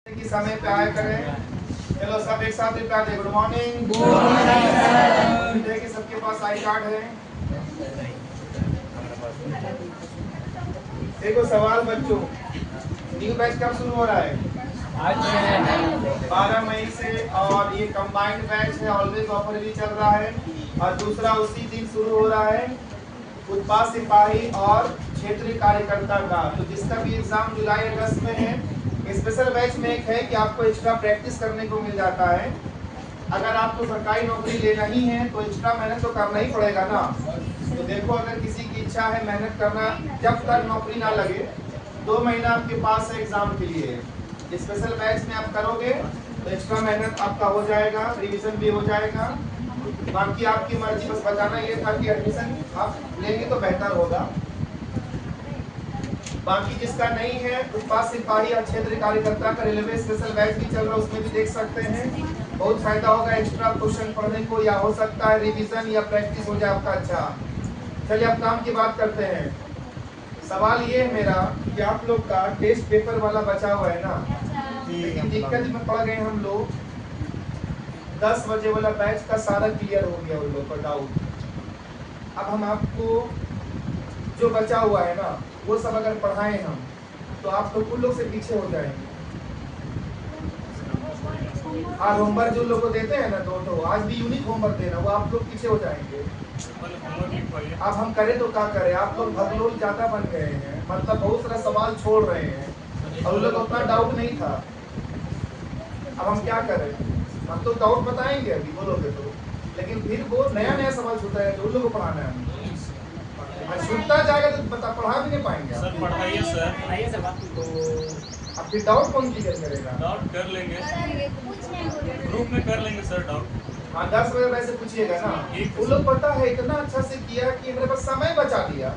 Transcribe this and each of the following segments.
कि समय पे आया करें। चलो सब एक साथ रिप्लाई दे। Good morning. देखिए सबके पास आई कार्ड है। देखो सवाल बच्चों, न्यू बैच कब शुरू हो रहा है? आज 12 मई से। और ये कंबाइंड बैच है, ऑलवेज ऑफर भी चल रहा है। और दूसरा उसी दिन शुरू हो रहा है उत्पाद सिपाही और क्षेत्रीय कार्यकर्ता का। तो जिसका भी एग्जाम जुलाई अगस्त में है, स्पेशल बैच में एक है कि आपको एक्स्ट्रा प्रैक्टिस करने को मिल जाता है। अगर आपको सरकारी नौकरी लेना ही है तो एक्स्ट्रा मेहनत तो करना ही पड़ेगा ना। तो देखो अगर किसी की इच्छा है मेहनत करना, जब तक नौकरी ना लगे 2 महीना आपके पास है एग्जाम के लिए। स्पेशल बैच में आप करोगे तो एक्स्ट्रा मेहनत आपका हो जाएगा, रिवीजन भी हो जाएगा। बाकी आपकी मर्जी, बस बताना ये था कि एडमिशन आप लेंगे तो बेहतर होगा। बाकी जिसका नहीं है, उत्पाद सिपाही और क्षेत्रीय कार्यकर्ता का रेलवे स्पेशल बैच भी चल रहा है, उसमें भी देख सकते हैं। बहुत फायदा होगा एक्स्ट्रा क्वेश्चन पढ़ने को, या हो सकता है रिवीजन या प्रैक्टिस हो जाए आपका। अच्छा चलिए अब काम की बात करते हैं। सवाल ये है मेरा कि आप लोग का टेस्ट पेपर वाला बचा हुआ है ना, लेकिन दिक्कत में पड़ गए हम लोग। 10 बजे वाला बैच का सारा क्लियर हो गया उन लोग का डाउट। अब हम आपको जो बचा हुआ है ना वो सब अगर पढ़ाएं हम तो आप तो उन लोग से पीछे हो जाएंगे। आज होमवर्क जो लोग को देते हैं ना तो आज भी यूनिक होमवर्क देना, वो आप लोग पीछे हो जाएंगे। अब हम करें तो क्या करें, आप लोग भगलोल ज्यादा बन गए हैं, मतलब बहुत सारा सवाल छोड़ रहे हैं और उन लोग को उतना डाउट नहीं था। अब हम क्या करें, हम तो डाउट बताएंगे अभी बोलोगे तो, लेकिन फिर वो नया नया सवाल छूटा है तो उन लोग को पढ़ाना है। छूटता जाएगा तो बता पढ़ा भी नहीं पाएंगे सर। पढ़ाइए सर। तो अब फिर डाउट कौन क्लियर करेगा? डाउट कर लेंगे, ग्रुप में कर लेंगे सर डाउट। हाँ 10 बजे वैसे पूछिएगा ना। वो लोग पता है इतना अच्छा से किया कि मेरे पास समय बचा दिया,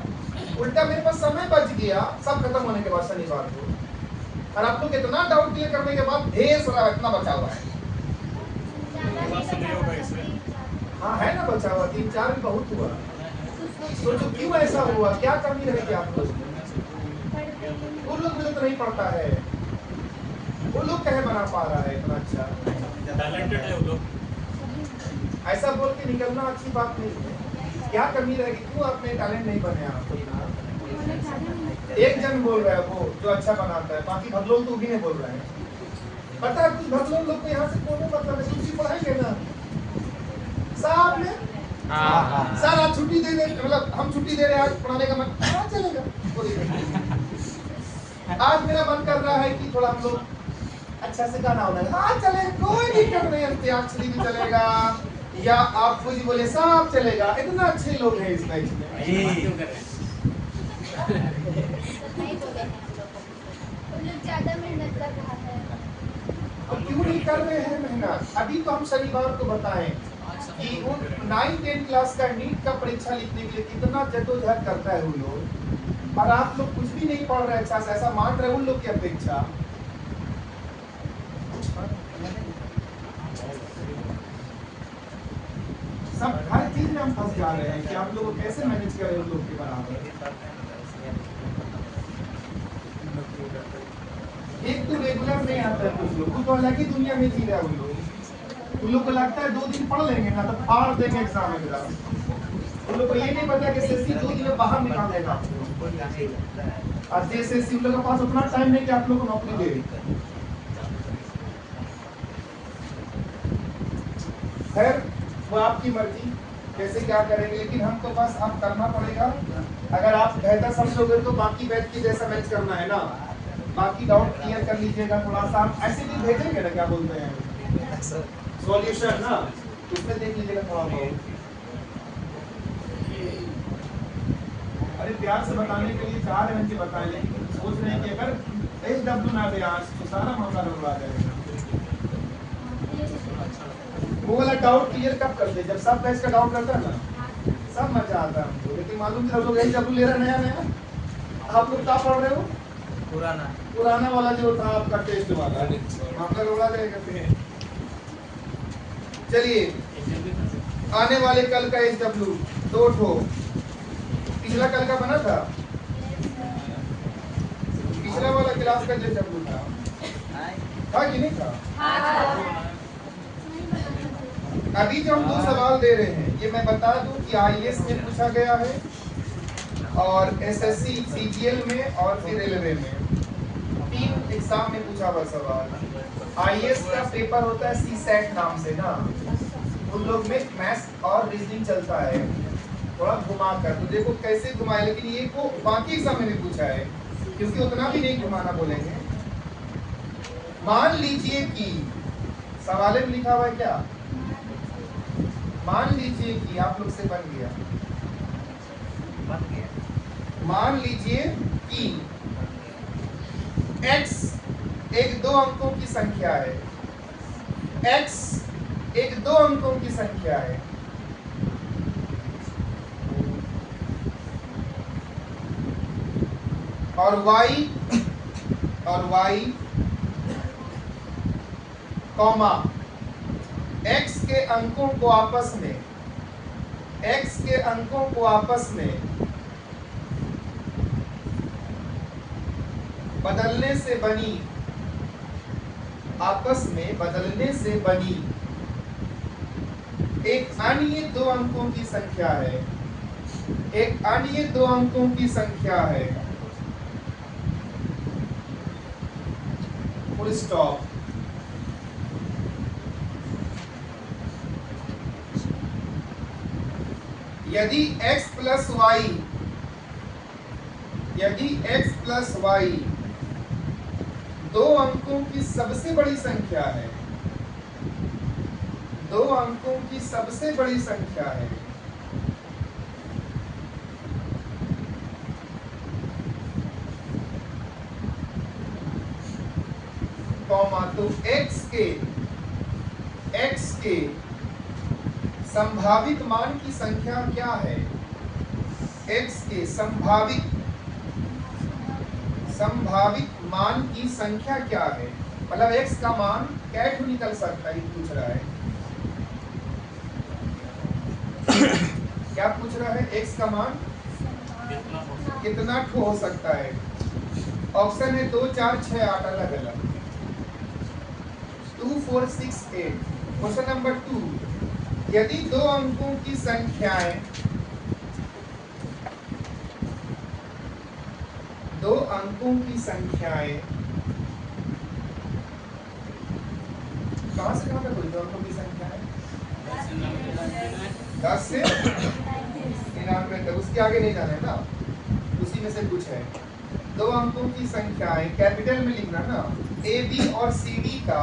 उल्टा मेरे पास समय बच गया सब खत्म होने के बाद शनिवार को। और आप लोग इतना डाउट क्लियर करने के बाद ढेर सारा इतना बचा हुआ है। हाँ है ना बचा हुआ, 3-4 भी बहुत हुआ। सोचो क्यों ऐसा हुआ, क्या कमी रहेगी आप लोग? वो लोग मुझे तो नहीं पढ़ता है, वो लोग कहे बना पा रहा है इतना अच्छा, टैलेंटेड है वो लोग। ऐसा बोल के निकलना अच्छी बात नहीं है। क्या कमी रहेगी, क्यों आपने टैलेंट नहीं बने आप? एक जन बोल रहा है वो जो अच्छा बनाता है, बाकी भगलोल तो भी नहीं बोल रहे हैं। पता है कुछ भगलोल लोग को यहाँ से कोई मतलब है, छुट्टी पढ़ाएंगे ना साहब ने। सर आज छुट्टी दे दे, मतलब हम छुट्टी दे रहे हैं आज पढ़ाने का मन, हाँ चलेगा। आज मेरा मन कर रहा है कि थोड़ा हम लोग अच्छा से गाना होना है, हाँ चले कोई दिक्कत नहीं, अंत्याक्षरी भी चलेगा या आप कुछ बोले सब चलेगा। इतना अच्छे लोग हैं इस बैच में। ज्यादा मेहनत कर रहा है तो क्यों नहीं कर रहे हैं मेहनत? अभी तो हम शनिवार को बताएं कि वो 9-10 क्लास का नीट का परीक्षा लिखने के लिए कितना जद्दोजहद करता है वो लोग, और आप लोग कुछ भी नहीं पढ़ रहे अच्छा से, ऐसा मान रहे उन लोग की अपेक्षा। सब हर चीज में हम फंस जा रहे हैं कि आप लोग कैसे मैनेज करें उन लोग के बराबर। एक तो रेगुलर नहीं आता है कुछ लोग, वो तो अलग ही दुनिया में जी रहा है उन लोग को लगता है 2 दिन पढ़ लेंगे ना तो फाड़ देंगे एग्जाम में। उन लोग को ये नहीं पता कि एसएससी 2 दिन में बाहर निकाल देगा। और एसएससी उन लोग के पास उतना टाइम नहीं कि आप लोग को नौकरी दे। खैर वो आपकी मर्जी कैसे क्या करेंगे, लेकिन हमको बस आप करना पड़ेगा। अगर आप बेहतर समझोगे तो बाकी बैच की जैसा मैच करना है ना, बाकी डाउट क्लियर कर लीजिएगा थोड़ा सा। हम ऐसे भी भेजेंगे ना, क्या बोलते हैं सॉल्यूशन ना, उसमें देख लीजिएगा थोड़ा बहुत। अरे प्यार से बताने के लिए चाह रहे हैं कि बताएं, लेकिन सोच रहे हैं कि अगर SW ना दे आज तो सारा मामला गड़बड़ा जाएगा। वो वाला डाउट क्लियर कब करते, जब सब बैच का डाउट करता है ना, सब मजा आता है हमको। लेकिन मालूम कि लोग SW ले रहे नया नया, आप लोग क्या पढ़ रहे हो? पुराना वाला जो था आपका टेस्ट वाला, मामला गड़बड़ा जाएगा। चलिए आने वाले कल का SW 2 ठो, पिछला कल का बना था, पिछला वाला क्लास का SW था था कि नहीं था? अभी जो हम 2 सवाल दे रहे हैं, ये मैं बता दूं कि आईएएस में पूछा गया है और एसएससी सीजीएल में और फिर रेलवे में 3 एग्जाम में पूछा हुआ सवाल। आईएएस का पेपर होता है सीसैट नाम से ना, उन लोग में मैथ्स और रीजनिंग चलता है थोड़ा घुमा कर, तो देखो कैसे घुमाए, लेकिन ये को बाकी एग्जाम में भी पूछा है क्योंकि उतना भी नहीं घुमाना बोलेंगे। मान लीजिए कि सवाल में लिखा हुआ है क्या, मान लीजिए कि आप लोग से बन गया, मान लीजिए कि x एक 2 अंकों की संख्या है, x एक 2 अंकों की संख्या है, और y कॉमा x के अंकों को आपस में बदलने से बनी, आपस में बदलने से बनी एक अन्य 2 अंकों की संख्या है, एक अन्य 2 अंकों की संख्या है, फुल स्टॉप। यदि x प्लस y 2 अंकों की सबसे बड़ी संख्या है, 2 अंकों की सबसे बड़ी संख्या है, कॉमा, तो x के संभावित मान की संख्या क्या है, x के संभावित मान की संख्या क्या है, मतलब x का मान क्या निकल सकता है, पूछ रहा है। क्या पूछ रहा है, x का मान कितना हो सकता है। ऑप्शन है 2, 4, 6, 8 अलग अलग, 2, 4, 6, 8। क्वेश्चन नंबर 2, यदि 2 अंकों की संख्याएं 2 अंकों की संख्याएं कहां से कहां तक हुई, 2 अंकों की संख्याएं 10 से 99 तक, उसके आगे नहीं जाना है ना, उसी में से कुछ है। 2 अंकों की संख्याएं कैपिटल में लिखना ना, ए बी और सी डी का,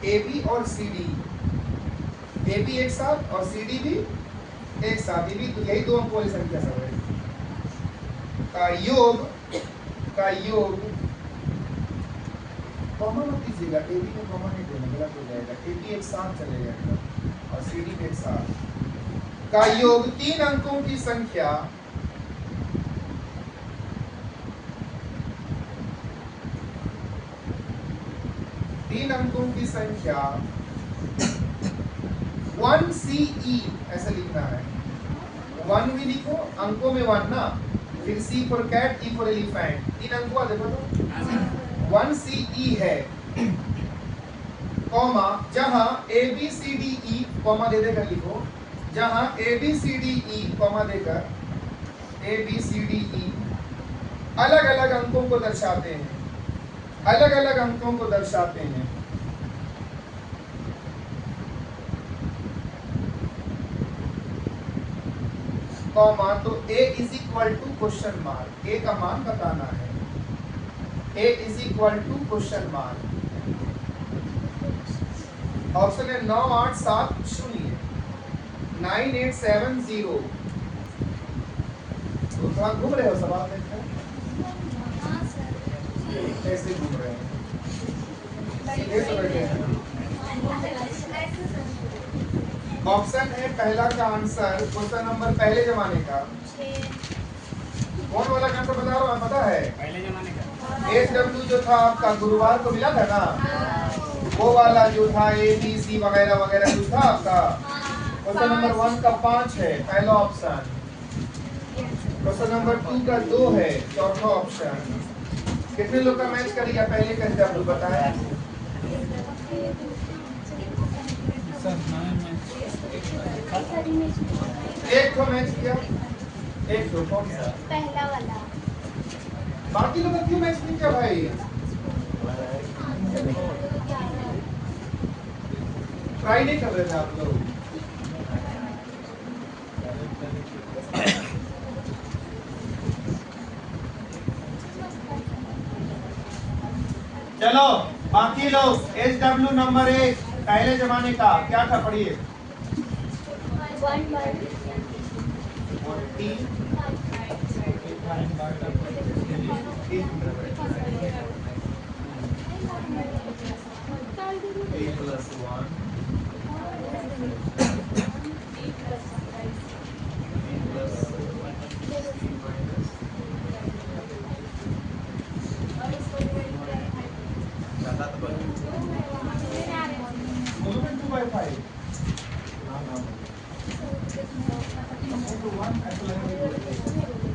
ए बी और सी डी, ए बी एक साथ और सी डी भी एक साथ, ये भी तो यही 2 अंकों वाली संख्या सब है, का योग कॉमन मत कीजिएगा, ए बी में कॉमन नहीं देना, गलत हो जाएगा, ए बी एक साथ चले जाएगा और सी डी भी एक साथ, का योग 3 अंकों की संख्या संख्या 1CE ऐसा लिखना है, 1 भी लिखो, अंकों में 1 ना, फिर C for cat, E for elephant, 3 अंकों देखो तो 1CE है, कॉमा, जहां ABCDE कॉमा दे देकर लिखो, जहां ABCDE कॉमा देकर ABCDE अलग अलग अंकों को दर्शाते हैं, अलग अलग अंकों को दर्शाते हैं, कॉमा, तो A is equal to question mark, A का मान बताना है, A is equal to question mark. Option है 9, 8, 7, 0, 9, 8, 7, 0। तो थोड़ा घूम रहे हो सवाल देखते हैं कैसे घूम रहे हैं, सीधे तो बैठे हैं। ऑप्शन है पहला का आंसर, क्वेश्चन नंबर पहले जमाने का, कौन वाला आंसर बता रहा हूँ, पता है, पहले जमाने का SW जो था आपका गुरुवार को मिला था ना, वो वाला जो था ABC वगैरह वगैरह जो था आपका, क्वेश्चन नंबर 1 का 5 है पहला ऑप्शन, क्वेश्चन नंबर 2 का 2 है चौथा ऑप्शन, कितने लोग का मैच कर लिया पहले का SW बताया? एक तो मैच किया, एक तो कौन सा? पहला वाला। बाकी लोग क्यों मैच नहीं किया भाई? ट्राई नहीं कर रहे थे आप लोग? चलो बाकी लोग SW नंबर 1 पहले जमाने का क्या था पढ़िए? 1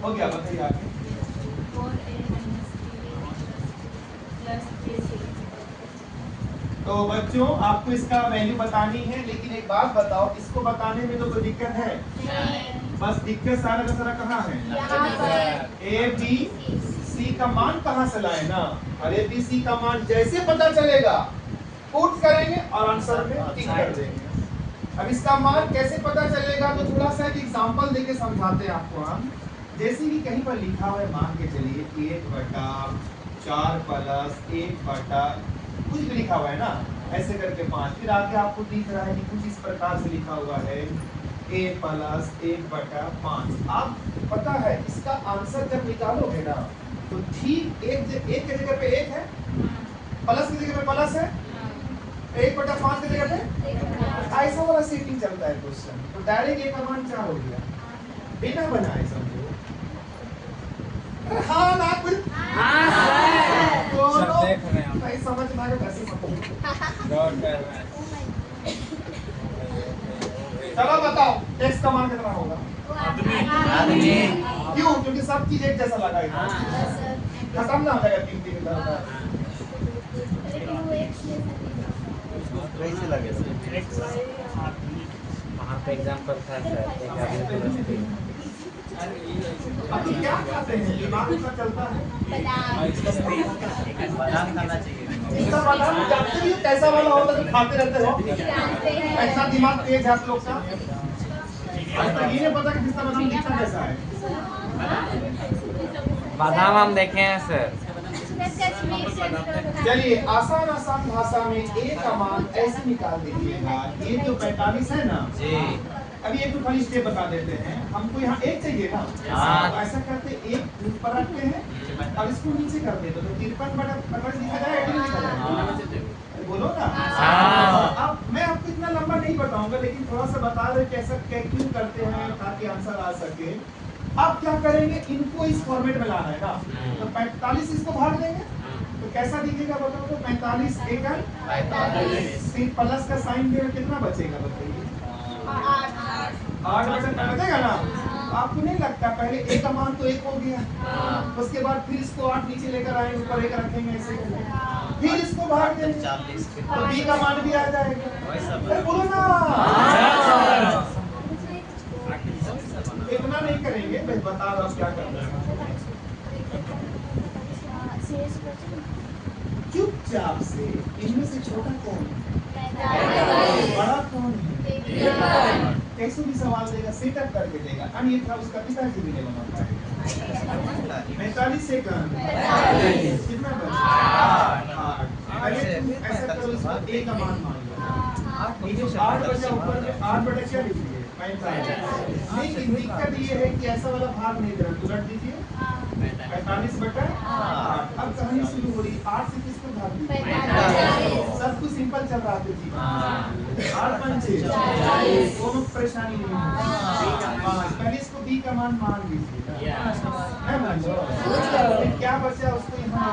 हो गया, बताइए आगे। तो बच्चों आपको इसका वैल्यू बतानी है, लेकिन एक बात बताओ, इसको बताने में तो कोई दिक्कत है? बस दिक्कत सारा का सारा कहाँ है? ABC का मान कहाँ से लाए ना, और ABC का मान जैसे पता चलेगा पुट करेंगे और आंसर में टिक कर देंगे। अब इसका मान कैसे पता चलेगा, तो थोड़ा सा एक एग्जांपल देके समझाते हैं आपको हम। जैसे कि कहीं पर लिखा हुआ है, मान के चलिए 1/4 प्लस 1/ कुछ भी लिखा हुआ है ना, ऐसे करके 5, फिर आगे आपको दिख रहा है कि कुछ इस प्रकार से लिखा हुआ है a प्लस 1/5। आप पता है इसका आंसर जब निकालोगे ना, तो ठीक एक के जगह पे 1 है, प्लस की जगह पे प्लस है, 1/5 की जगह पे ऐसा वाला सेटिंग चलता है क्वेश्चन। तो डायरेक्ट 1 का मान 4 हो गया बिना बनाए, समझो। हाँ ना कुछ सब देख रहे हैं, नहीं समझ में आया कैसे गौर कर रहे हैं। चलो बताओ x का मान कितना होगा? आदमी। क्यों? क्योंकि सब चीज एक जैसा लगा है, खत्म ना हो जाएगा 3 इधर। कैसे लगे वहाँ पे एग्जाम्पल था सर, अभी क्या खाते हैं, दिमाग में चलता है बादाम खाना चाहिए। इसका बादाम जानते भी हो कैसा वाला होता है जो खाते रहते हो? ऐसा दिमाग तेज है आप लोग का। आज तक ये नहीं पता कि किसका बादाम दिखता कैसा है। बादाम हम देखे हैं सर। चलिए आसान भाषा में a का मान ऐसे निकाल दीजिएगा। ये जो 45 है ना जी, अभी एक तो खाली स्टेप बता देते हैं, हमको यहाँ 1 चाहिए ना, तो ऐसा करते 1 ऊपर रखते हैं और इसको नीचे कर देते, तो 53/45 लिखा जाएगा कि नहीं लिखा जाएगा? बोलो ना। अब मैं आपको इतना लंबा नहीं बताऊंगा, लेकिन थोड़ा सा बता रहे कैसा क्यों करते हैं ताकि आंसर आ सके। अब क्या करेंगे, इनको इस फॉर्मेट में लाना है ना, तो 45 इसको भाग देंगे तो कैसा दिखेगा बताओ? तो 45 एकड़ 45, फिर प्लस का साइन देकर कितना बचेगा बताइए? 8/5 बचेगा ना। आपको नहीं लगता पहले a का मान तो 1 हो गया, उसके बाद फिर इसको 8 नीचे लेकर आएंगे, ऊपर 1 रखेंगे ऐसे करके, फिर इसको भाग देंगे तो b का मान भी आ जाएगा। बोलो ना, इतना नहीं करेंगे, मैं बता रहा हूँ क्या करना है। चुपचाप से इनमें से छोटा कौन है, बड़ा कौन है, कैसे भी सवाल देगा, सेटअप करके देगा, अन्यथा उसका पिताजी भी नहीं बना पाएगा। 45 सेकंड कितना बचा? 8। ऐसा करो, इसको a का मान मान लो, ये जो 8 बचा ऊपर में 8 क्या लिखिए? 45। लेकिन दिक्कत ये है कि ऐसा वाला भाग नहीं देना, तुरंत दीजिए 45/8। अब कहानी शुरू हो रही, 8 से किसको भाग दीजिए? सब कुछ सिंपल चल रहा था जी। 8 पंचे 40, कोनो परेशानी नहीं है। पहले इसको b का मान मान लीजिए, है समझो। फिर क्या बचा उसको यहाँ,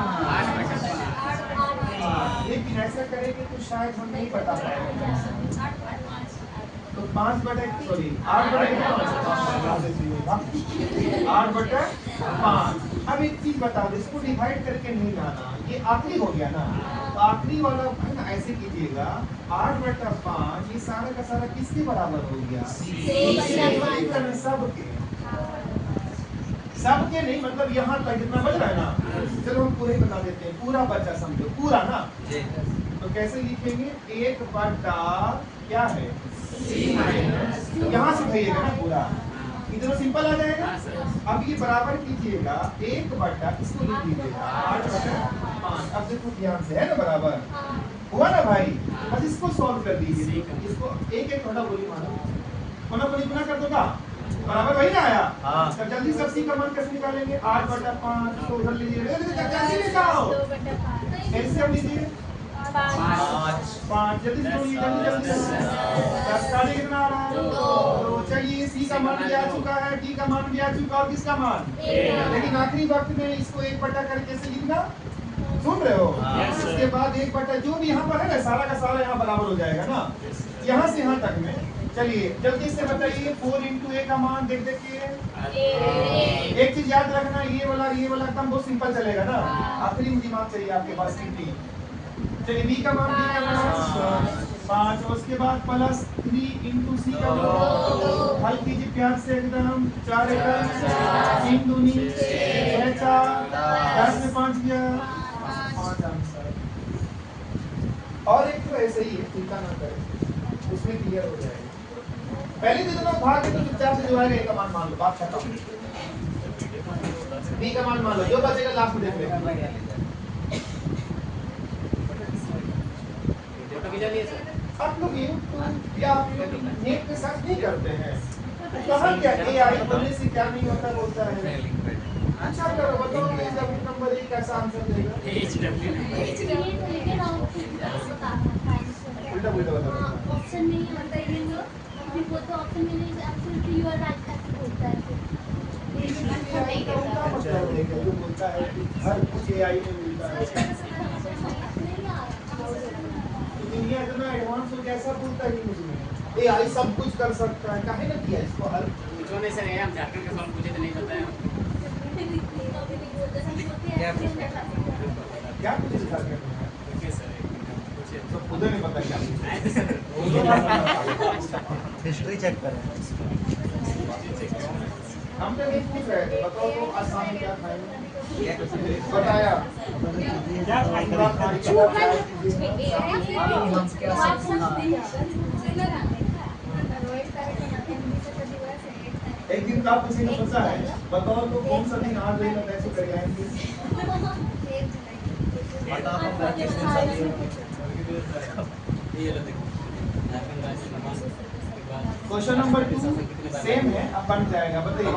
लेकिन ऐसा करेंगे तो शायद हम नहीं बता पाएंगे। तो 8/5 8/5 अब एक चीज बता दो, इसको डिवाइड करके नहीं लाना, ये आखिरी हो गया ना, तो आखिरी वाला है ना ऐसे कीजिएगा 8/5 ये सारा का सारा किसके बराबर हो गया? सबके। सबके नहीं मतलब यहाँ तक जितना बच रहा है ना, चलो हम पूरे बता देते हैं, पूरा बचा समझो, पूरा ना। तो कैसे लिखेंगे? 1/, क्या है? यहाँ से उठाइएगा ना पूरा, इधर सिंपल आ जाएगा। अब ये बराबर कीजिएगा 1/, इसको लिख लीजिएगा 8/5। अब देखो ध्यान से, है ना बराबर हुआ ना भाई? बस इसको सॉल्व कर दीजिए, इसको एक एक थोड़ा बोली मानो कोना को लिखना कर दोगा बराबर वही ना आया। तो जल्दी से सी का मान कैसे निकालेंगे? 8/5 को उधर लीजिए, जल्दी निकालो, कैसे लीजिए 5 जल्दी जल्दी 10 का कितना आ रहा है? तो चलिए सी का मान भी आ चुका है, डी का मान भी आ चुका और किसका मान? लेकिन आखिरी वक्त में इसको 1/, करके से लिखना, सुन रहे हो? उसके बाद 1/, जो भी यहाँ पर है ना सारा का सारा यहाँ बराबर हो जाएगा ना, यहाँ से यहाँ तक में। चलिए जल्दी से बताइए 4 × a का मान देख देखिए। एक चीज याद रखना, ये वाला एकदम बहुत सिंपल चलेगा ना, आखिरी दिमाग चाहिए आपके पास कितनी। चलिए b का मान 5, उसके बाद +3 × c का मान, हल कीजिए प्यार से एकदम, 4 × 3 दूनी 6 4 10 में 5 गया 5 आंसर। और एक तो ऐसे ही है, चिंता ना करें, उसमें क्लियर हो जाएगा। पहले दिन में भाग के तो चुपचाप से जो आएगा a का मान मान लो, बात खत्म। b का मान मान लो, जो बचेगा लास्ट में देख लेंगे। आप लोग YouTube या नेट पे सर्च नहीं करते हैं, कहाँ क्या AI बोलने से क्या नहीं होता बोलता है। अच्छा करो बताओ, नंबर 1 कैसा आंसर देगा? उल्टा उल्टा बताओ। ऑप्शन नहीं होता ये जो अभी वो तो ऑप्शन में नहीं, एब्सोल्युटली यू आर राइट ऐसे बोलता है। उल्टा मतलब है जो बोलता है कि हर कुछ AI में मिलता है। दुनिया इतना एडवांस हो गया, सब बोलता है मुझे AI सब कुछ कर सकता है, काहे ना किया इसको हल। पूछने से नहीं, हम झारखंड के सवाल पूछे तो नहीं पता है। क्या कुछ झारखंड में तो खुद नहीं पता क्या हिस्ट्री चेक करें। हम तो नहीं पूछ रहे थे, बताओ तो आसाम क्या खाएंगे? बताया एक दिन का किसी ने पूछा है, बताओ तो कौन सा दिन आज रहेगा, कैसे कर आएंगे? क्वेश्चन नंबर 2 सेम है, अब बन जाएगा, बताइए। 1/,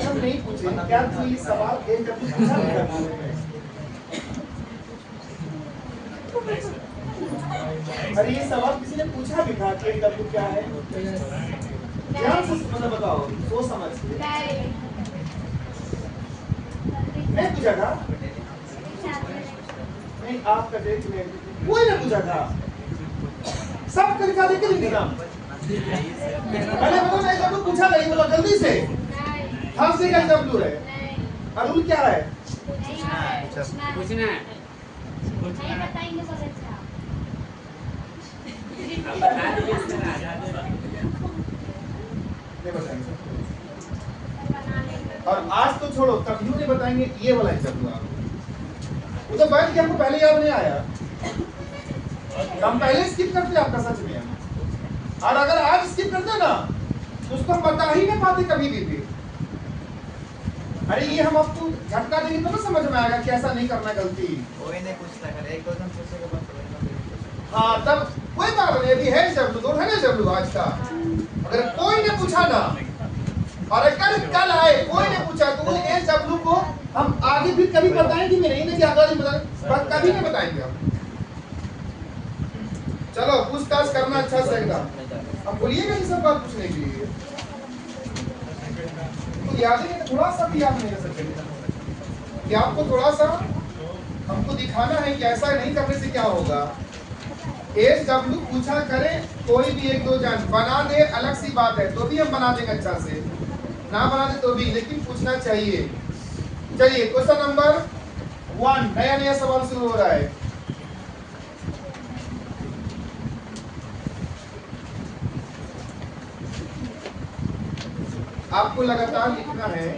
हम नहीं पूछे क्या कोई सवाल एक कभी पूछा नहीं। अरे ये सवाल किसी ने पूछा भी था कि W क्या है? ध्यान से मतलब बताओ, सोच समझ के। मैं पूछा था नहीं, आपका डेट में कोई ने पूछा था, सब तरीका देख के लिखना। पहले बताओ मैं जब पूछा नहीं, बोला जल्दी से हम से क्या W है, अरुल क्या है? पूछना है नहीं बताएंगे तो और आज तो छोड़ो, कभी नहीं बताएंगे ये वाला हिसाब हुआ। वो तो बैठ के हमको पहले याद नहीं आया, हम पहले स्किप करते आपका सच में। और अगर आज स्किप करते ना तो उसको हम बता ही नहीं पाते कभी भी। अरे ये हम आपको झटका देंगे तो ना समझ में आएगा कि ऐसा नहीं करना गलती। कोई नहीं पूछता कर, एक क्वेश्चन पूछेगा बस। हाँ तब कोई बात नहीं, अभी है W दो है ना W आज का। अगर कोई ने पूछा ना और अगर कल आए कोई ने पूछा तो ये W को हम आगे फिर कभी बताएंगे भी नहीं, कि अगला दिन बताएंगे, कभी नहीं बताएंगे हम। चलो पूछताछ करना अच्छा से एकदम, अब बोलिएगा ये सब बात पूछने के लिए। तो याद है थोड़ा सा भी याद नहीं कर सकते कि आपको थोड़ा सा हमको दिखाना है कि ऐसा नहीं करने से क्या होगा। एस डब्ल्यू पूछा करे कोई भी एक दो जन, बना दे अलग सी बात है, तो भी हम बना देंगे अच्छा से, ना बना दे तो भी, लेकिन पूछना चाहिए। चलिए क्वेश्चन नंबर 1, नया नया सवाल शुरू हो रहा है। आपको लगातार लिखना है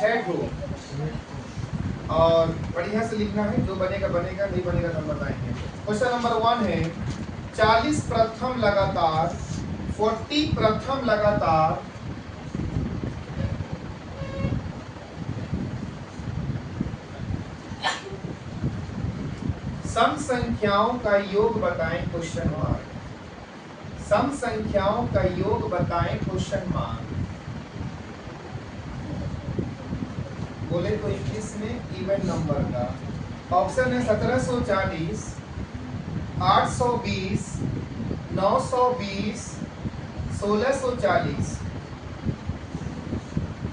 6 ठो, और बढ़िया से लिखना है, जो बनेगा बनेगा, नहीं बनेगा तो हम बताएंगे। क्वेश्चन नंबर 1 है 40 प्रथम लगातार, 40 प्रथम लगातार सम संख्याओं का योग बताएं, क्वेश्चन मार्क। सम संख्याओं का योग बताएं, क्वेश्चन मार्क। बोले तो इंग्लिश में इवन नंबर का ऑप्शन है 1740, 820, 920, 1640,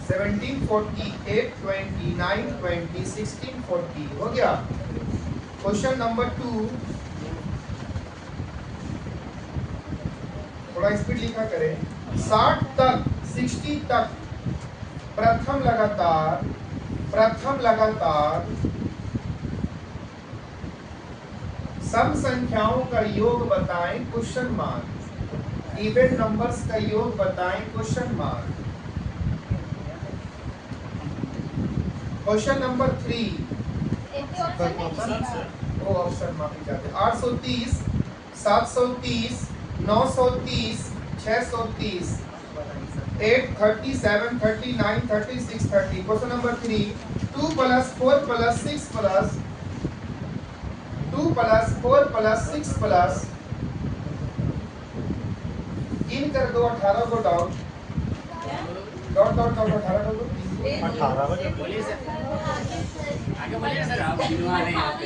1740, 820, 920, 1640। हो गया। क्वेश्चन नंबर 2, थोड़ा स्पीड लिखा करें। 60 तक, 60 तक प्रथम लगातार, प्रथम लगातार सम संख्याओं का योग बताएं, क्वेश्चन मार्क। इवन नंबर्स का योग बताएं, क्वेश्चन मार्क। क्वेश्चन नंबर 3, वो ऑप्शन माफी चाहते। 830, 730, 930, 630, 830, 730, 930, 630। क्वेश्चन नंबर 3, 2 + 4 + 6 + 2 + 4 + 6 + इन कर दो 18 co dot dot dot dot 18 को 18 बोलिए सर, आगे बोलिए सर, आप गिनवा रहे हैं यहाँ पे।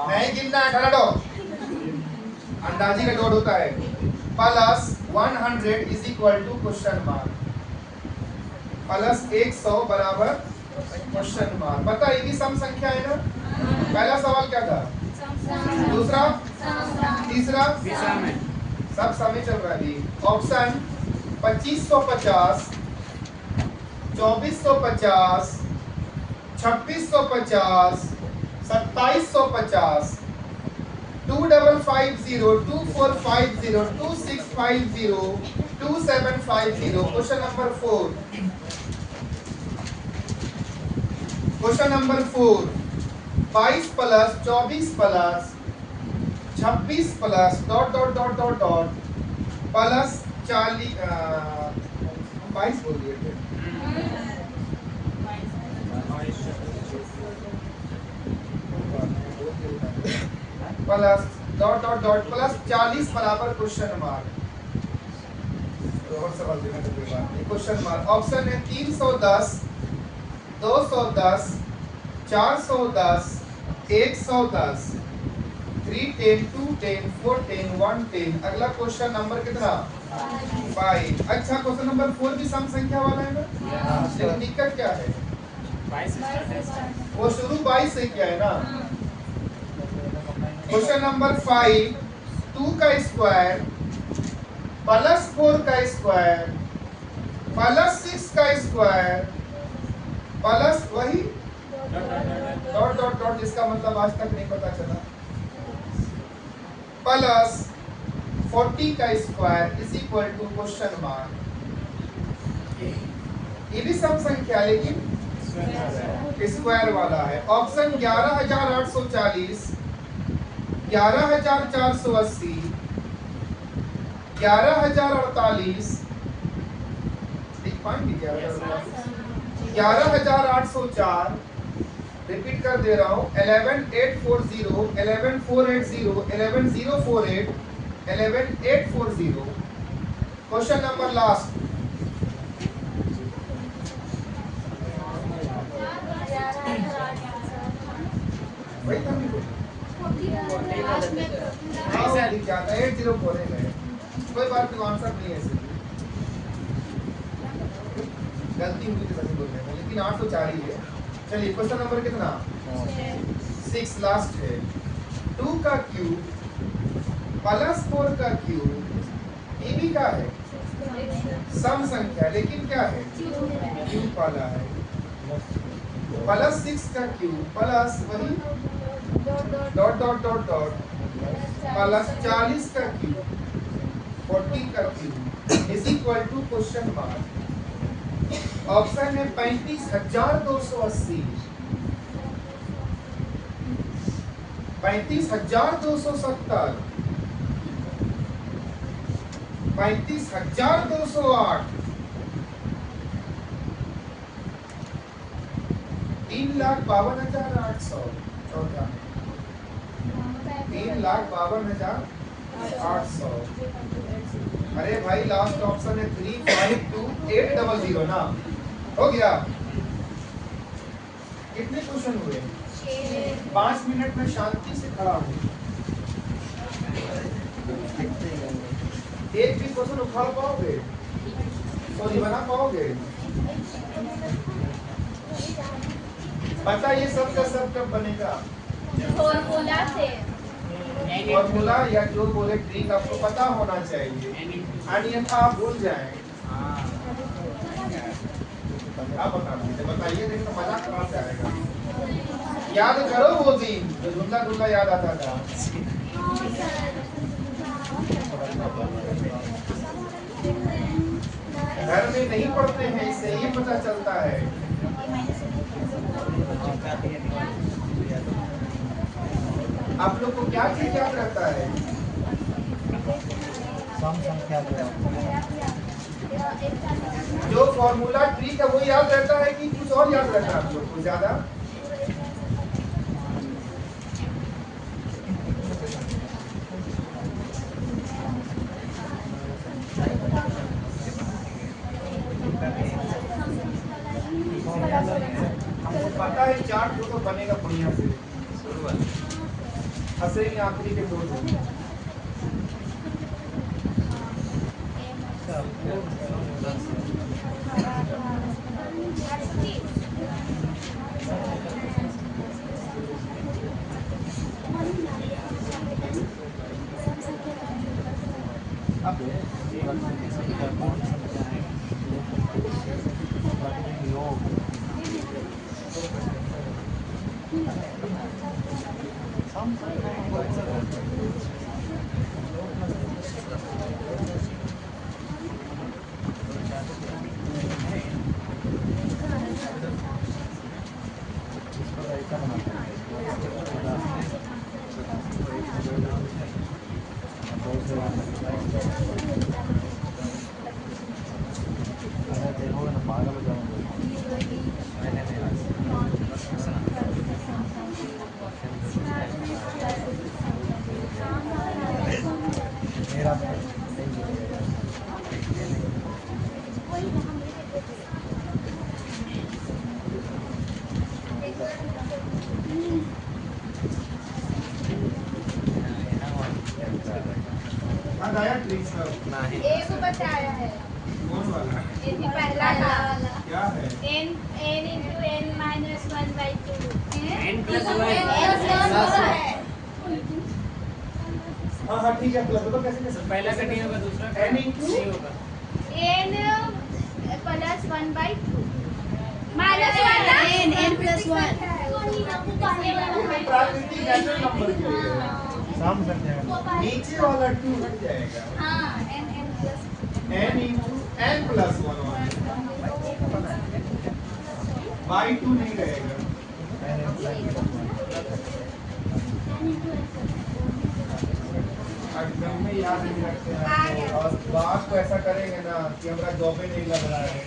नहीं गिनना, 18 डॉट अंदाजी का डॉट होता है। Plus 100 is equal to question mark, plus 100 बराबर क्वेश्चन मार्क। पता है ये सम संख्या है ना। पहला सवाल क्या था, दूसरा, तीसरा, सब समय चल रहा है। Option 2550, 2450, 2650, 2750, 2550, 2450, 2650, 2750। Question number 4, question number 4, 22 + 24 + 26 + dot dot dot dot dot plus 40, 22 बोल दिए थे, plus dot dot dot plus 40 बराबर क्वेश्चन मार्क। और सवाल देना तो कोई बात नहीं, क्वेश्चन मार्क। ऑप्शन है 310, 210, 410, 110, 310, 210, 410, 110। अगला क्वेश्चन नंबर कितना, 5। अच्छा क्वेश्चन नंबर 4 भी सम संख्या वाला है ना, लेकिन दिक्कत क्या है, 22 वो शुरू 22 से किया है ना। क्वेश्चन नंबर 5, 2 का स्क्वायर प्लस 4 का स्क्वायर प्लस 6 का स्क्वायर प्लस वही डॉट डॉट डॉट, जिसका मतलब आज तक नहीं पता चला, प्लस 40 का square is equal to question mark. ये भी सम संख्या लेकिन स्क्वायर वाला है। ऑप्शन 11840, 11480, 11048, लिख पाएंगे 11804, रिपीट कर दे रहा हूँ, 11840, 11480, 11048, 11840। क्वेश्चन नंबर लास्ट, वही था मेरे को। हाँ, वो दिख जाता है 804 है, कोई बात नहीं, आंसर नहीं है इसलिए गलती हुई तो सही बोल रहे हैं, लेकिन 804 ही है। चलिए क्वेश्चन नंबर कितना, 6। 6 लास्ट है। 2 का क्यूब +4 का क्यूब ये भी क्या है? सम संख्या, लेकिन क्या है? क्यूब वाला है। +6 का क्यूब प्लस वही डॉट डॉट डॉट डॉट +40 का क्यूब 40 का cube is equal to question mark. Option है 35,280, 35,270, 35,208, 3,52,800, चौथा 3,52,800। अरे भाई लास्ट ऑप्शन है 352,800 ना, हो गया। कितने क्वेश्चन हुए? 5 मिनट में शांति से खड़ा हूँ, एक भी क्वेश्चन उखाड़ पाओगे? सॉरी बना पाओगे? बताइए सब का सब कब बनेगा? फॉर्मूला से। फॉर्मूला या जो बोले ट्रिक आपको पता होना चाहिए, अन्यथा आप भूल जाएं। आप बताइए, देखो मजा कहाँ से आएगा। याद करो वो दिन जो धुंधला धुंधला याद आता था। घर में नहीं पढ़ते हैं, इससे ये पता चलता है। आप लोग को क्या चीज याद रहता है? सम संख्या जो फॉर्मूला ट्रिक है वो याद रहता है कि कुछ और याद रहता है आप लोग को ज्यादा? हमको पता है चार्ट तो बनेगा बढ़िया से, हंसेंगे आखिरी के 2 दिन। एक बताया है। कौन वाला? ये भी पहला था। क्या है? n into n minus 1/2 n plus 1 हाँ हाँ ठीक है, प्लस तो कैसे कैसे? पहला का टी होगा, दूसरा का n into c होगा। n plus 1/2 minus 1 n plus 1 प्राकृतिक नेचुरल नंबर के लिए है। सम संख्या नीचे वाला 2 हट जाएगा। हाँ n n into n plus 1 by 2 नहीं रहेगा। एकदम में याद नहीं रखते हैं और बात को ऐसा करेंगे ना कि हमारा जॉब ही नहीं लग रहा है।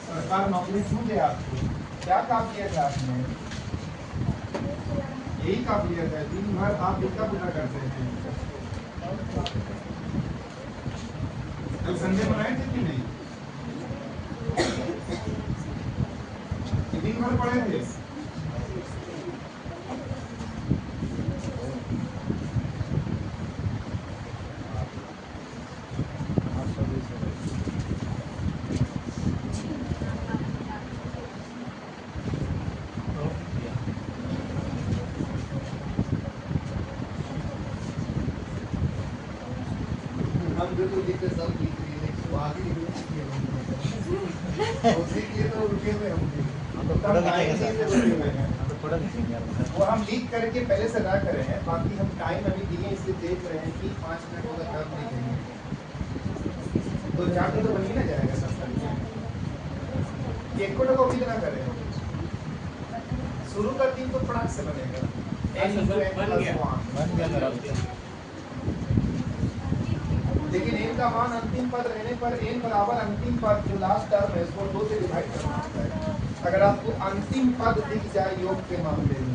सरकार नौकरी क्यों दे आपको? क्या काम किया था आपने? यही काम किया था, दिन भर आप इतना पूरा करते हैं। कल संडे बनाए थे कि नहीं? दिन भर पढ़े थे। को दिक्कत सब लिख रही है, तो आगे लिख रही है। उसी के लिए तो रुके हुए हम भी। हम तो पढ़ा लिखेंगे टाइम से सर, रुके हुए हैं। हम तो पढ़ा लिखेंगे यार। वो हम लिख करके पहले से ना करें हैं, बाकी हम टाइम अभी दिए इसलिए देख रहे हैं कि 5 मिनट होगा तब लिखेंगे। तो जाके तो बन ही ना जाएगा सब करके। एक को कॉपी ना करें। शुरू का 3 तो फटाक से बनेगा। बन गया। बन गया मेरा। लेकिन n का मान अंतिम पद रहने पर n बराबर अंतिम पद जो लास्ट टर्म है उसको 2 से डिवाइड करना होता है। अगर आपको अंतिम पद दिख जाए योग के मामले में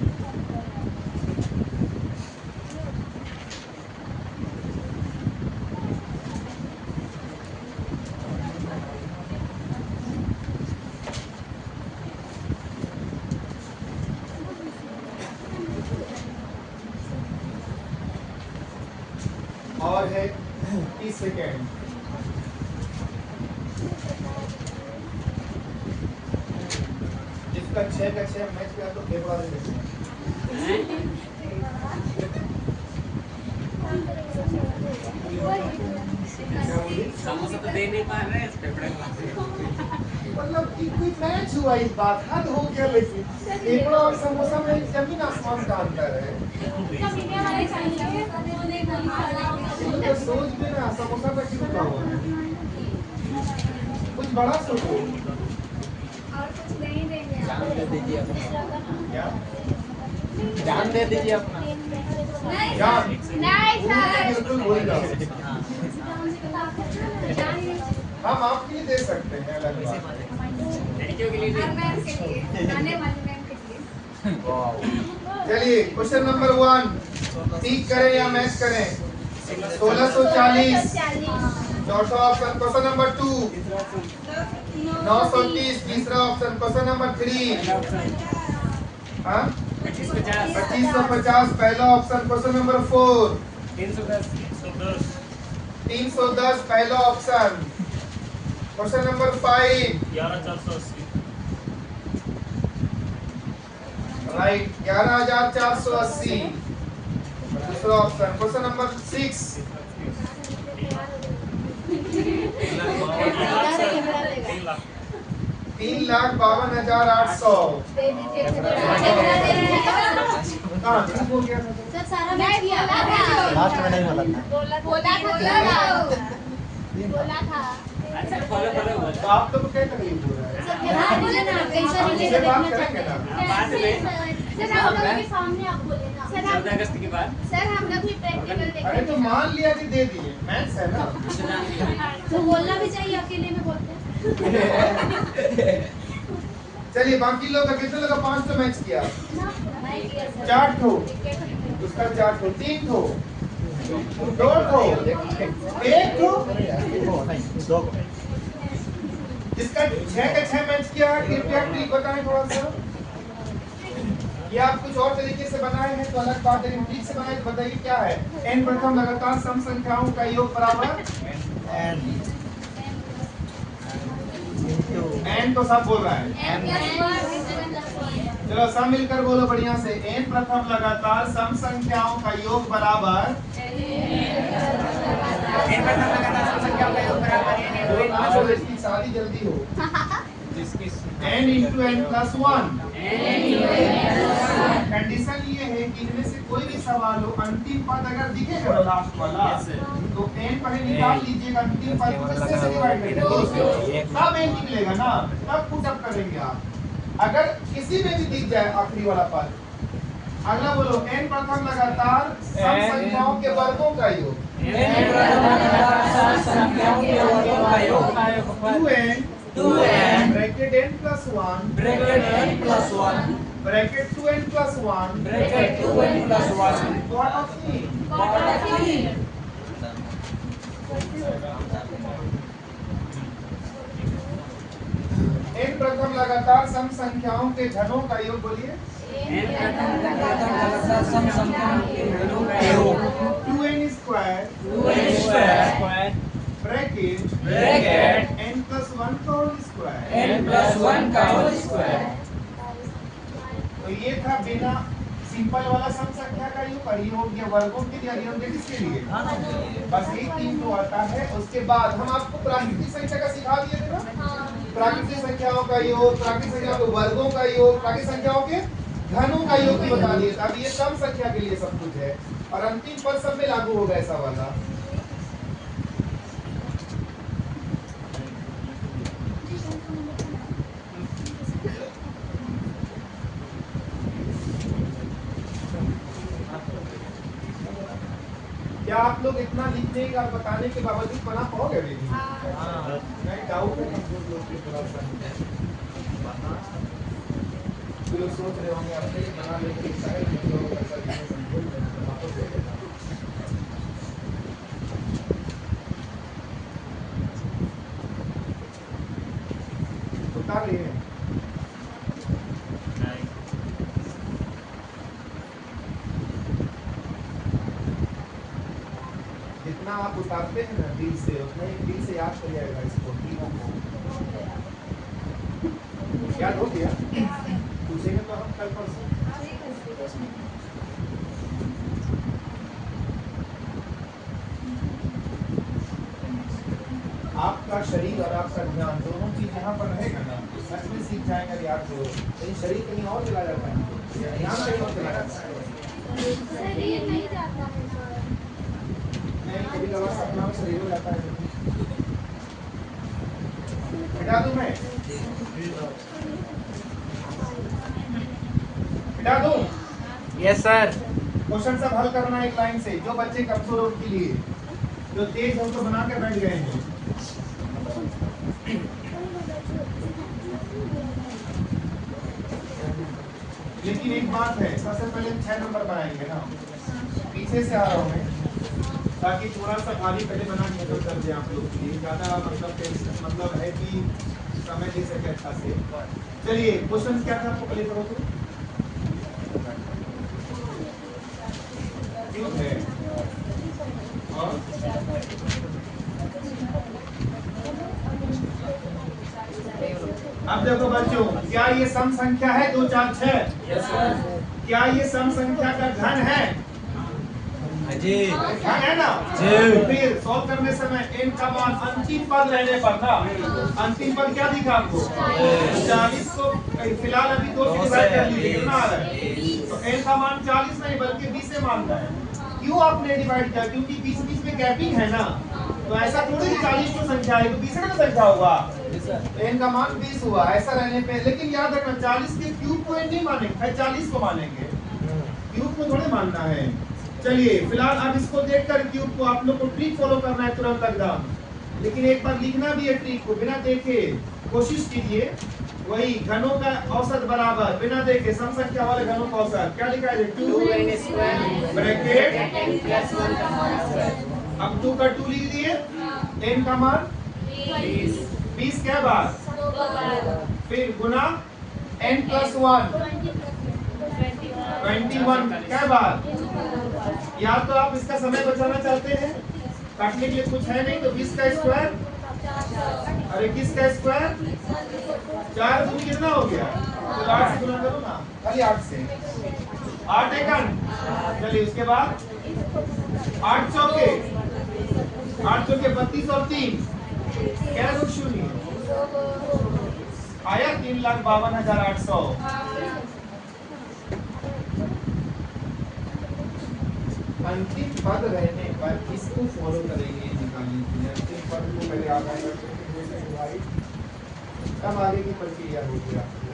और है 30 सेकेंड। जिसका 6 का 6 मैच किया तो फेफड़ा दे देते हैं। समोसा तो दे नहीं पा रहे हैं फेफड़े का। मतलब कोई मैच हुआ इस बात हद हो गया। लेकिन फेफड़ा और समोसा में जमीन आसमान का अंतर है। तो सोच में ना समोसा का क्यों का हुआ है? कुछ बड़ा सोचो। जान दे दीजिए अपना। क्या? जान दे दीजिए अपना। जान नहीं सर। बिल्कुल बोल जाओ। जान हम आपके लिए दे सकते हैं अलग बात। लड़कियों के लिए नहीं। चलिए क्वेश्चन नंबर 1 ठीक करें या मैच करें? 1640 चौथा ऑप्शन। क्वेश्चन नंबर 2 930 तीसरा ऑप्शन। क्वेश्चन नंबर 3 हाँ 2550 पहला ऑप्शन। क्वेश्चन नंबर 4 310 पहला ऑप्शन। क्वेश्चन नंबर 5 राइट 11480 दूसरा ऑप्शन। क्वेश्चन नंबर 6 3,52,800 कहाँ ठीक हो गया था? सर सारा मैच किया लास्ट में नहीं बोला था। बोला था अच्छा फॉलो फॉलो हुआ तो आप लोग को क्या तकलीफ हो रहा है? बोले ना कैसा हमसे नीचे बात देखना करेंगे ना? बाद में सर आप लोगों के सामने आप बोले ना 14 अगस्त के बाद सर हम लोग भी प्रैक्टिकल अरे देखेंगे तो मान लिया कि दे दिए मैथ्स है ना। तो बोलना भी चाहिए अकेले में बोलते हैं चलिए बाकी लोग का कितने लोग 5 तो मैच किया? नहीं किया सर 4 ठो उसका 4 ठो 3 ठो 2 ठो 1 ठो नहीं, 2 को। जिसका 6 का 6 मैच किया है कृपया ट्रिक बताएं थोड़ा सा। ये आप कुछ और तरीके से बनाए हैं तो अलग बात है। ठीक से बनाए तो बताइए क्या है? n प्रथम लगातार सम संख्याओं का योग बराबर n तो सब बोल रहा है। चलो सब मिलकर बोलो बढ़िया से। n प्रथम लगातार सम संख्याओं का योग बराबर इसकी शादी जल्दी हो। n into n plus 1 condition ये है कि इनमें से कोई भी सवाल हो अंतिम पद अगर दिखेगा ना लास्ट वाला तो n पहले निकाल लीजिएगा। अंतिम पद को किससे से डिवाइड करेंगे? 2 से। तब n निकलेगा ना, तब पुट अप करेंगे आप। अगर किसी में भी दिख जाए आखिरी वाला पद। अगला बोलो n प्रथम लगातार सम संख्याओं के वर्गों का योग 2n bracket n plus 1 bracket 2n plus 1 what of e n प्रथम लगातार सम संख्याओं के घनों का योग बोलिए 2n square bracket n plus 1 का होल स्क्वायर। तो ये था बिना सिंपल वाला सम संख्या का योग और ये हो गया वर्गों के लिए, ये हो गया किसके लिए? बस ये 3 तो आता है। उसके बाद हम आपको प्राकृतिक संख्या का सिखा दिए थे ना, प्राकृतिक संख्याओं का योग, प्राकृतिक संख्याओं के वर्गों का योग, प्राकृतिक संख्याओं के घनों का योग भी बता दिए। अब ये सम संख्या के लिए सब कुछ है और अंतिम पद सब में लागू होगा ऐसा वाला। क्या आप लोग इतना लिखने का बताने के बावजूद बना पाओगे बेबी? नहीं, डाउट है हम लोग के थोड़ा सा। तो लोग सोच रहे होंगे आपने बना लेके शायद हम लोग ऐसा लिखने संभव नहीं वापस दे देना। उतार रही है जितना आप उतारते हैं ना दिल से, उतना ही दिल से याद कर जाएगा इसको। याद हो गया? पूछेंगे तो हम कल परसों। आपका शरीर और आपका ध्यान दोनों चीज यहाँ पर रहेगा ना, सच में सीख जाएगा याद करो। लेकिन शरीर कहीं और चला जाता है, ध्यान कहीं और चला जाता है। शरीर नहीं जाता है सर। नहीं, कभी कभार सपना में शरीर हो जाता है। हटा दूं मैं? हटा दूं? Yes sir. क्वेश्चन सब हल करना एक लाइन से। जो बच्चे कमजोर हैं उनके लिए, जो तेज है उनको बना के बैठ गए हैं। लेकिन एक बात है, सबसे पहले 6 नंबर बनाएंगे ना, पीछे से आ रहा हूँ मैं, ताकि थोड़ा सा भारी पहले बना के खत्म कर दें आप लोग के लिए। ज्यादा मतलब है कि समय दे सके अच्छा से। चलिए, क्वेश्चन क्या था आपको पहले करो तो? क्यों है? और अब देखो बच्चों, क्या ये सम संख्या है 2 4 6? Yes sir. क्या ये सम संख्या का घन है? जी। घन है ना? जी। फिर सॉल्व करने समय n का मान अंतिम पद लेने पर था। अंतिम पद क्या दिखा आपको? 40 को फिलहाल अभी 2 से डिवाइड कर लीजिए, कितना आ रहा है? तो n का मान 40 नहीं बल्कि 20 से मानना है। क्यों आपने डिवाइड किया? क्योंकि बीच में गैपिंग है ना, तो ऐसा थोड़ी 40 तो संख्या है तो 20 का संख्या होगा। n का मान 20 हुआ, ऐसा रहने पे। लेकिन याद रखना 40 के क्यूब को n नहीं मानेंगे, 40 को मानेंगे, क्यूब को थोड़े मानना है। चलिए, फिलहाल अब इसको देखकर क्यूब को आप लोग को ट्रिक फॉलो करना है तुरंत एकदम। लेकिन एक बार लिखना भी है ट्रिक को, बिना देखे कोशिश कीजिए। वही घनों का औसत बराबर, बिना देखे सम संख्या वाले घनों का औसत क्या लिखा है? 2n² ब्रैकेट अब 2 का 2 लिख दिए, n का मान 20 क्या बार, फिर गुना n + 1 21 क्या बार। या तो आप इसका समय बचाना चाहते हैं, काटने के लिए कुछ है नहीं, तो 20 का स्क्वायर और 21 का स्क्वायर, 4 दूनी कितना हो गया? तो 8 से गुना करो ना, खाली 8 से 8 एकन। चलिए उसके बाद 8 चौके 32 और 3 क्या रुक शून्य आया 3,52,800। अंतिम पद रहने पर इसको फॉलो करेंगे, निकालने के लिए अंतिम पद को पहले आप आएगा, तब आगे की प्रक्रिया होगी आपको।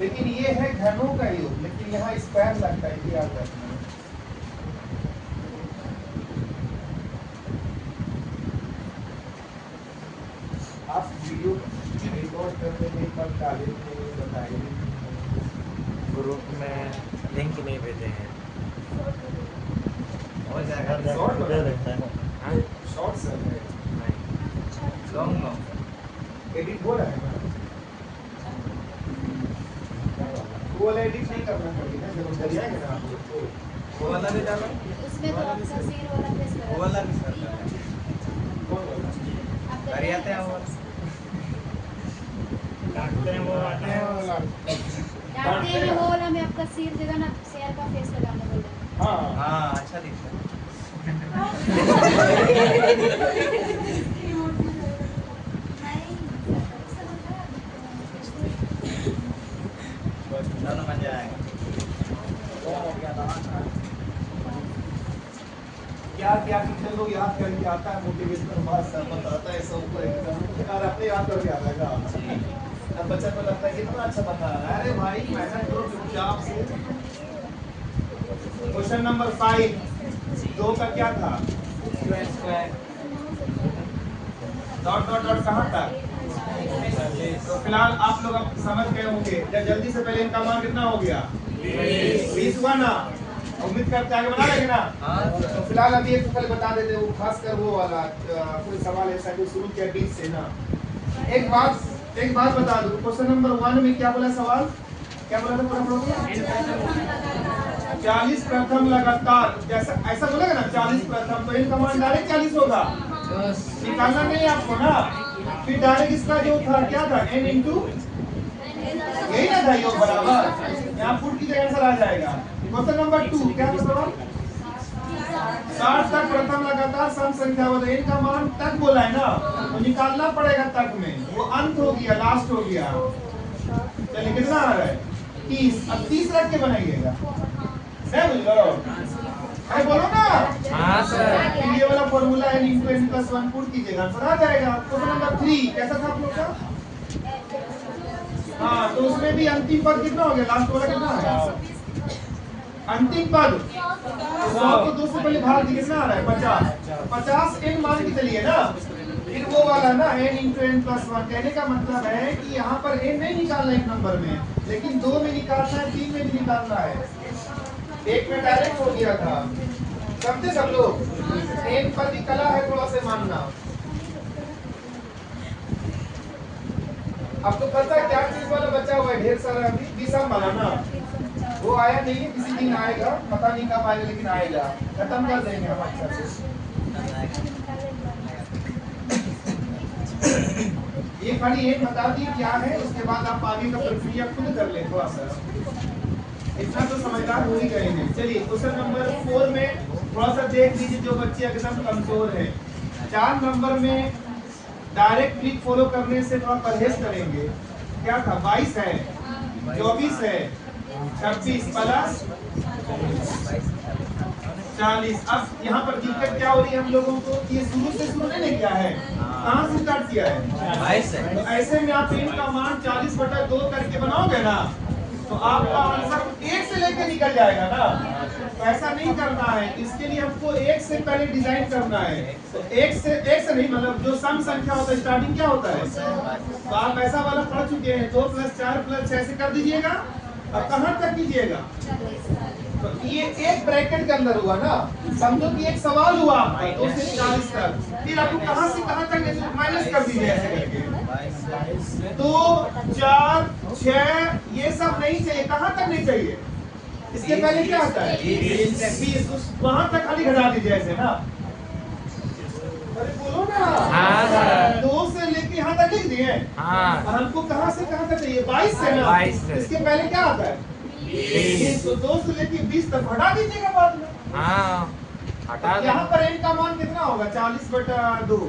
लेकिन ये है घनों का योग, लेकिन यहाँ स्क्वायर लगता है, याद रखना। आप वीडियो रिकॉर्ड करते हैं पर डाले बताइए, ग्रुप में लिंक नहीं भेजे हैं। हो जाएगा, शॉर्ट दे देते हैं। शॉर्ट सर है, लॉन्ग एडिट हो रहा है ना, वो वाला एडिट नहीं करना पड़ेगा, जब हम जाएंगे ना आप लोग को वो वाला भी डालो, उसमें तो आपका सिर वाला प्रेस करो। वो वाला भी करना है। आपका कर आते हैं वो, काटते हैं वो आते हैं वो। डांटते में वो वाला में आपका सिर जगह ना शेयर का फेस लगाने बोला। हाँ हाँ अच्छा दिखता है। दोनों मजा आएगा। क्या क्या टीचर लोग याद करके आता है मोटिवेशनल बात सब बताता है सब को एकदम और अपने याद करके आता है। अब बच्चा को लगता है कितना अच्छा बता रहा है। अरे भाई मेहनत करो चुपचाप से। क्वेश्चन नंबर 5 2 का क्या था? डॉट डॉट डॉट कहाँ तक? तो फिलहाल आप लोग अब समझ गए होंगे। जल्दी से पहले इनका मान कितना हो गया? 20 हुआ ना? उम्मीद करते आगे बना लेंगे ना? तो फिलहाल अभी एक पहले बता देते वो खासकर वो वाला कोई सवाल ऐसा जो शुरू किया 20 से ना। एक बात बता दूं। क्वेश्चन नंबर 1 में क्या बोला सवाल? क्या बोला था पूरा? 40 प्रथम लगातार जैसा ऐसा बोलेगा ना 40 प्रथम तो इनका मान डायरेक्ट 40 होगा। निकालना नहीं आपको ना। फिर डायरेक्ट इसका जो था क्या था? n इंटू यही ना था योग बराबर। यहाँ फुट की जगह आंसर आ जाएगा। क्वेश्चन नंबर 2 क्या था सवाल? 60 तक प्रथम लगातार सम संख्या होता है। इनका मान तक बोला है ना तो निकालना पड़ेगा तक में। वो अंत हो गया लास्ट हो गया। चलिए कितना आ रहा है? 30। अब 30 रख के बनाइएगा। अरे बोलो ना। हाँ सर। ये वाला फॉर्मूला है n + n+1 पुट कीजिएगा आंसर आ जाएगा। क्वेश्चन नंबर 3 कैसा था आप लोग का? हाँ तो उसमें भी अंतिम पद कितना हो गया? लास्ट वाला कितना है? अंतिम पद 100 को 2 से पहले भाग कितना आ रहा है? 50 n मान के चलिए ना। फिर वो वाला ना n × n+1 कहने का मतलब है कि यहाँ पर n नहीं निकालना एक नंबर में लेकिन 2 में निकालना है 3 में भी निकालना है। एक में डायरेक्ट हो गया था। समझे सब लोग? n पर भी कला है थोड़ा से मानना। अब तो पता है क्या चीज वाला बचा हुआ है ढेर सारा अभी बीसम वाला ना। वो आया नहीं है किसी दिन आएगा पता नहीं कब आएगा लेकिन आएगा। खत्म कर देंगे हम अच्छा से। ये खाली एक बता दी क्या है उसके बाद आप आगे का प्रक्रिया खुद कर ले थोड़ा सा। इतना तो समझदार हो ही गए हैं। चलिए क्वेश्चन नंबर 4 में थोड़ा सा देख लीजिए जो बच्चे एकदम कमजोर है। 4 नंबर में डायरेक्ट ट्रिक फॉलो करने से थोड़ा परहेज करेंगे। क्या था? 22 है 24 है 26 प्लस 40। अब यहाँ पर दिक्कत क्या हो रही है हम लोगों को? ये शुरू नहीं किया है। कहाँ से स्टार्ट किया है? तो ऐसे में आप n का मान 40/2 करके बनाओगे ना तो आपका आंसर 1 से लेकर निकल जाएगा ना। तो ऐसा नहीं करना है। इसके लिए हमको 1 से पहले डिजाइन करना है। तो 1 से नहीं मतलब जो सम संख्या होता है स्टार्टिंग क्या होता है? तो आप ऐसा वाला पढ़ चुके हैं 2 + 4 + 6 से कर दीजिएगा। अब कहाँ तक कीजिएगा? तो ये एक ब्रैकेट के अंदर हुआ ना। समझो कि एक सवाल हुआ 2 से 40 तक। फिर आपको कहाँ से कहाँ तक माइनस कर दीजिए ऐसे करके। 2 4 6 ये सब नहीं चाहिए। कहाँ तक नहीं चाहिए? इसके पहले क्या आता है? 20 वहाँ तक खाली घटा दीजिए ऐसे ना। अरे बोलो ना। हाँ 2 से लेके यहाँ तक लिख दिए। हाँ हमको कहाँ से कहाँ तक चाहिए? 22 से ना। 22 से। इसके पहले क्या आता है? 20। तो 2 से लेके 20 तक हटा दीजिएगा बाद में। हाँ हटा यहाँ पर n का मान कितना होगा? 40/2।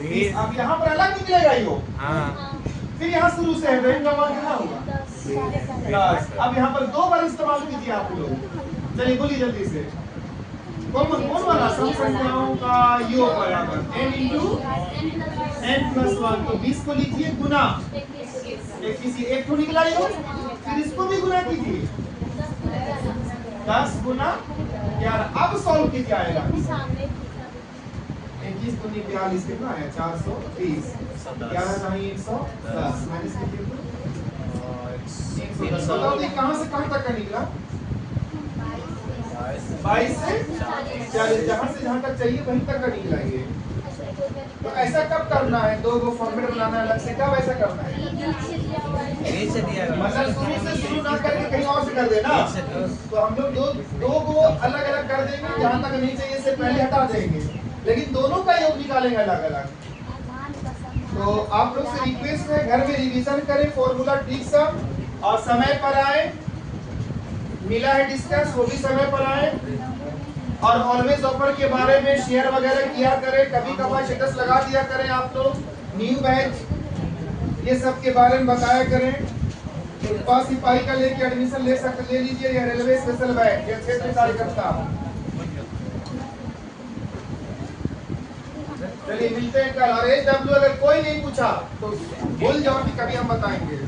20। अब यहाँ पर अलग निकलेगा यो। हाँ फिर यहाँ शुरू से है तो n का मान कितना होगा? 10। अब यहाँ पर 2 बार इस्तेमाल कीजिए आप लोग। चलिए बोलिए जल्दी से। कौन वाला? सम संख्याओं का योग बराबर n × n+1। तो 20 को लीजिए गुना एक को निकला यो। फिर इसको भी गुना कीजिए 10 गुना 11। अब सॉल्व कीजिए आएगा 21 × 42 कितना है? 430। 11 नहीं 110 माइनस कीजिए तो 110। बताओ ये कहाँ से कहाँ तक का निकला? 22 से 40। जहाँ से जहाँ तक चाहिए वहीं तक का निकला ये। तो ऐसा कब करना है? 2 गो फॉर्मेट बनाना है अलग से। कब ऐसा करना है? मतलब शुरू ना करके कहीं और से कर देना। तो हम लोग दो को अलग अलग कर देंगे। जहाँ तक नहीं चाहिए से पहले हटा देंगे लेकिन दोनों का योग निकालेंगे अलग अलग। तो आप लोग से रिक्वेस्ट है घर में रिवीजन करें फॉर्मूला ट्रिक सब। और समय पर आए, मिला है डिस्कस, वो भी समय पर आए। और ऑलवेज ऑफर के बारे में शेयर वगैरह किया करें, कभी कभार स्टेटस लगा दिया करें आप लोग, न्यू बैच ये सब के बारे में बताया करें। पास सिपाही का लेके एडमिशन ले लीजिए, या रेलवे स्पेशल बैच या क्षेत्र कार्यकर्ता। चलिए मिलते हैं कल। और एचडब्ल्यू अगर कोई नहीं पूछा तो बोल जाओ कि कभी हम बताएंगे।